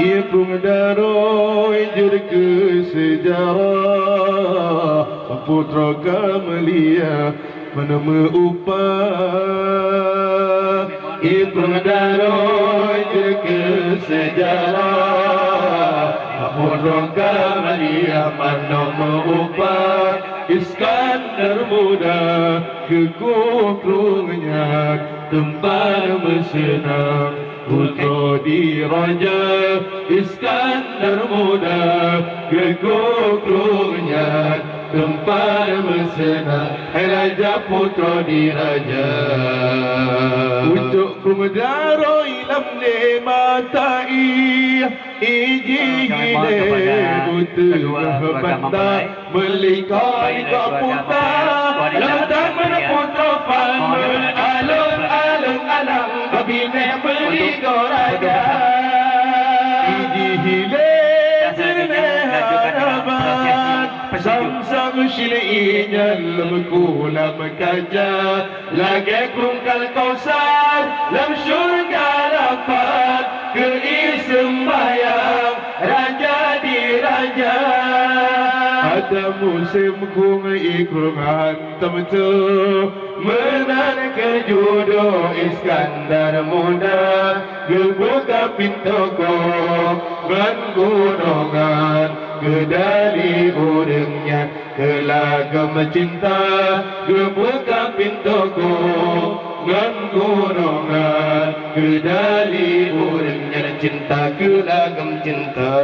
Ikung daroi jerke sejarah Putra Kamalia menemu upah Ikung daroi jerke sejarah Putra Kamalia menemu upah Iskandar muda kekukrungnya tempat bersenang Putra diraja Iskandar muda kekukrungnya tempat bersenang Raja putra diraja Ucuk kumdaro ilam ne matai Iji gile butuh benda Melika putra Letak meneputra Falmen alung alang Babine melika raja Iji gile jene harapan Sam-sam syili'inya lemkulam kaja Lagi krungkal kausar Lam syurga dapat Keisembayang Raja di raja Ada musim kung ikrung hantam tu Menan kejudo Iskandar muda Gebuka pintu ko Ngan gunungan Kedali urangnya Kelagam cinta Gebuka pintu ko Ngan gunungan Kedali urangnya Cinta kelagam cinta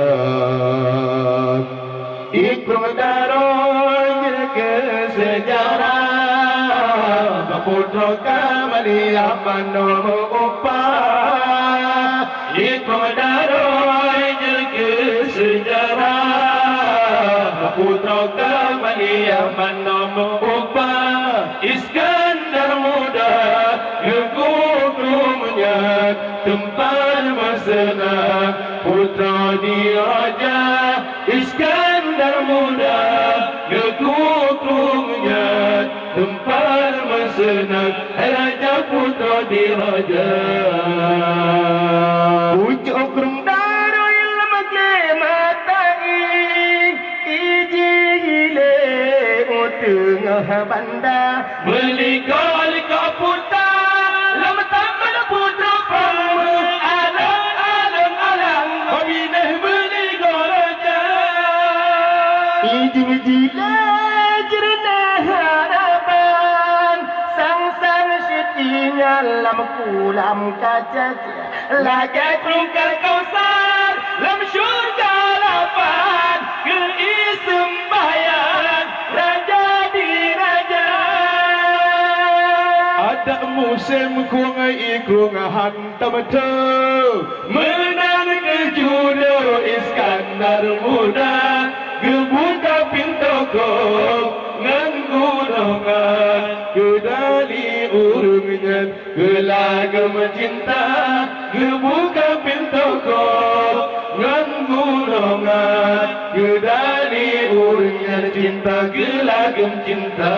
Ikrung daroy ke sejarah Putra Kamalia menemu upah Ikrung daroy ke sejarah Putra Kamalia menemu upah Iskandar muda kekukrungnya tempat bersenang Putra diraja Iskandar muda kekukrungnya tempat bersenang Raja putra diraja Pucuk krung daroi lemak matai Iji hile tengah banda Melika-lika putra Lama taman putra Fama Alang-alang Babineh melika raja Iji-iji jernih harapan Sang-sang syitinya lam kulam kaca Lagi krungkal kausar Lam syurga lapan Keisembayang Raja di raja Ada musim kung ikrung hantam tu Menang kejudo Iskandar muda Gebuka pintu ko Ngan gunungan Kedali urungnya Kelagam cinta Gebuka pintu ko Ngan gunungan Kedali urungnya Cinta kelagam cinta